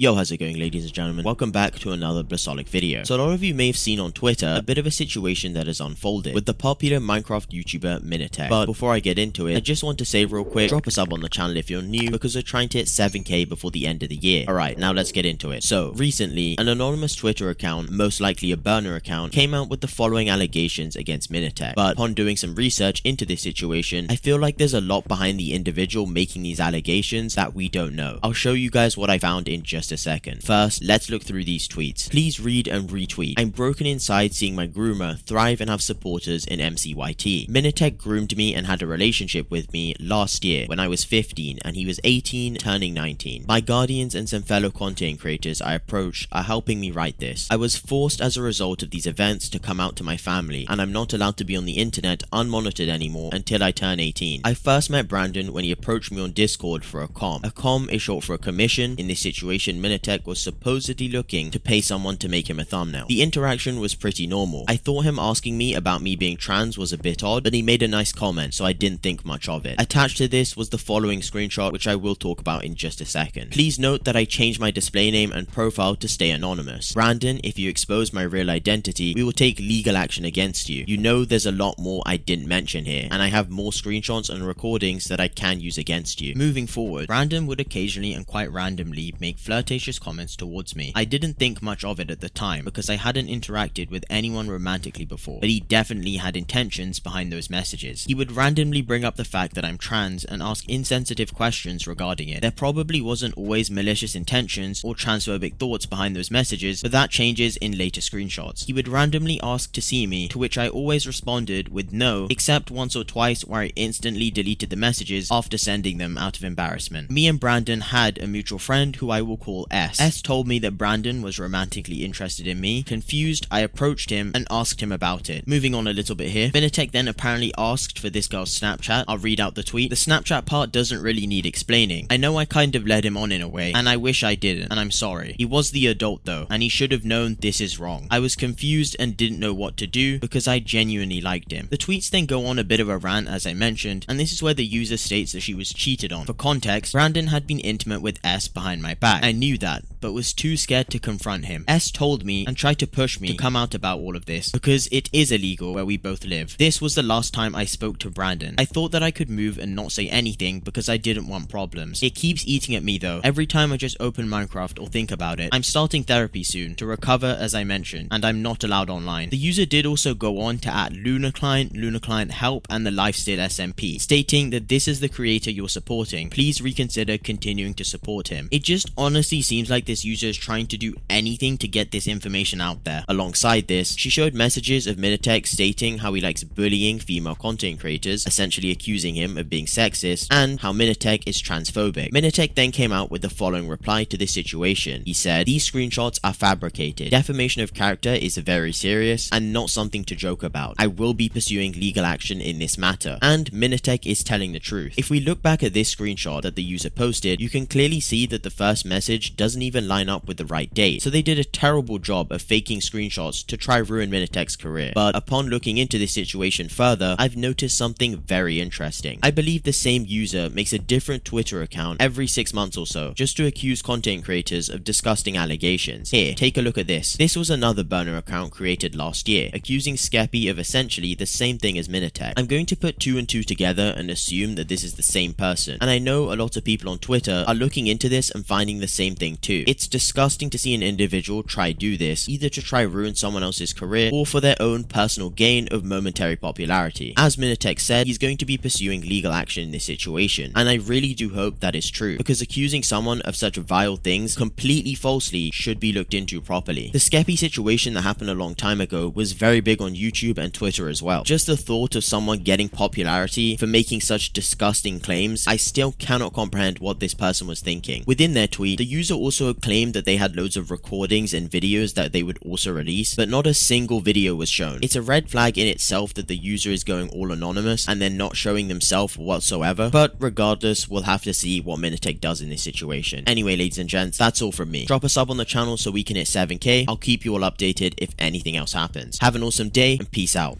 Yo, how's it going, ladies and gentlemen? Welcome back to another Blissolic video. So a lot of you may have seen on Twitter a bit of a situation that has unfolded with the popular Minecraft YouTuber MinuteTech. But before I get into it, I just want to say real quick, drop a sub on the channel if you're new, because we're trying to hit 7k before the end of the year. Alright, now let's get into it. So recently, an anonymous Twitter account, most likely a burner account, came out with the following allegations against MinuteTech. But upon doing some research into this situation, I feel like there's a lot behind the individual making these allegations that we don't know. I'll show you guys what I found in just a second. First, let's look through these tweets. Please read and retweet. I'm broken inside seeing my groomer thrive and have supporters in MCYT. MinuteTech groomed me and had a relationship with me last year when I was 15 and he was 18 turning 19. My guardians and some fellow content creators I approached are helping me write this. I was forced as a result of these events to come out to my family, and I'm not allowed to be on the internet unmonitored anymore until I turn 18. I first met Brandon when he approached me on Discord for a comm. A comm is short for a commission. In this situation, MinuteTech was supposedly looking to pay someone to make him a thumbnail. The interaction was pretty normal. I thought him asking me about me being trans was a bit odd, but he made a nice comment, so I didn't think much of it. Attached to this was the following screenshot, which I will talk about in just a second. Please note that I changed my display name and profile to stay anonymous. Brandon, if you expose my real identity, we will take legal action against you. You know there's a lot more I didn't mention here, and I have more screenshots and recordings that I can use against you. Moving forward, Brandon would occasionally and quite randomly make flirtatious comments towards me. I didn't think much of it at the time because I hadn't interacted with anyone romantically before, but he definitely had intentions behind those messages. He would randomly bring up the fact that I'm trans and ask insensitive questions regarding it. There probably wasn't always malicious intentions or transphobic thoughts behind those messages, but that changes in later screenshots. He would randomly ask to see me, to which I always responded with no, except once or twice where I instantly deleted the messages after sending them out of embarrassment. Me and Brandon had a mutual friend who I will call S. S told me that Brandon was romantically interested in me. Confused, I approached him and asked him about it. Moving on a little bit here, MinuteTech then apparently asked for this girl's Snapchat. I'll read out the tweet. The Snapchat part doesn't really need explaining. I know I kind of led him on in a way, and I wish I didn't, and I'm sorry. He was the adult though, and he should have known this is wrong. I was confused and didn't know what to do because I genuinely liked him. The tweets then go on a bit of a rant, as I mentioned, and this is where the user states that she was cheated on. For context, Brandon had been intimate with S behind my back. I knew that, but was too scared to confront him. S told me and tried to push me to come out about all of this because it is illegal where we both live. This was the last time I spoke to Brandon. I thought that I could move and not say anything because I didn't want problems. It keeps eating at me though. Every time I just open Minecraft or think about it. I'm starting therapy soon to recover, as I mentioned, and I'm not allowed online. The user did also go on to add LunaClient Help, and the Lifesteal SMP, stating that this is the creator you're supporting. Please reconsider continuing to support him. It just honestly seems like this user is trying to do anything to get this information out there. Alongside this, she showed messages of MinuteTech stating how he likes bullying female content creators, essentially accusing him of being sexist, and how MinuteTech is transphobic. MinuteTech then came out with the following reply to this situation. He said, "These screenshots are fabricated. Defamation of character is very serious and not something to joke about. I will be pursuing legal action in this matter." And MinuteTech is telling the truth. If we look back at this screenshot that the user posted, you can clearly see that the first message doesn't even line up with the right date. So they did a terrible job of faking screenshots to try ruin MinuteTech's career. But upon looking into this situation further, I've noticed something very interesting. I believe the same user makes a different Twitter account every 6 months or so, just to accuse content creators of disgusting allegations. Here, take a look at this. This was another burner account created last year, accusing Skeppy of essentially the same thing as MinuteTech. I'm going to put 2 and 2 together and assume that this is the same person, and I know a lot of people on Twitter are looking into this and finding the same thing too. It's disgusting to see an individual try do this, either to try ruin someone else's career or for their own personal gain of momentary popularity. As MinuteTech said, he's going to be pursuing legal action in this situation, and I really do hope that is true, because accusing someone of such vile things completely falsely should be looked into properly. The Skeppy situation that happened a long time ago was very big on YouTube and Twitter as well. Just the thought of someone getting popularity for making such disgusting claims, I still cannot comprehend what this person was thinking. Within their tweet, the user also claimed that they had loads of recordings and videos that they would also release, but not a single video was shown. It's a red flag in itself that the user is going all anonymous and then not showing themselves whatsoever, but regardless, we'll have to see what MinuteTech does in this situation. Anyway, ladies and gents, that's all from me. Drop a sub on the channel so we can hit 7k. I'll keep you all updated if anything else happens. Have an awesome day and peace out.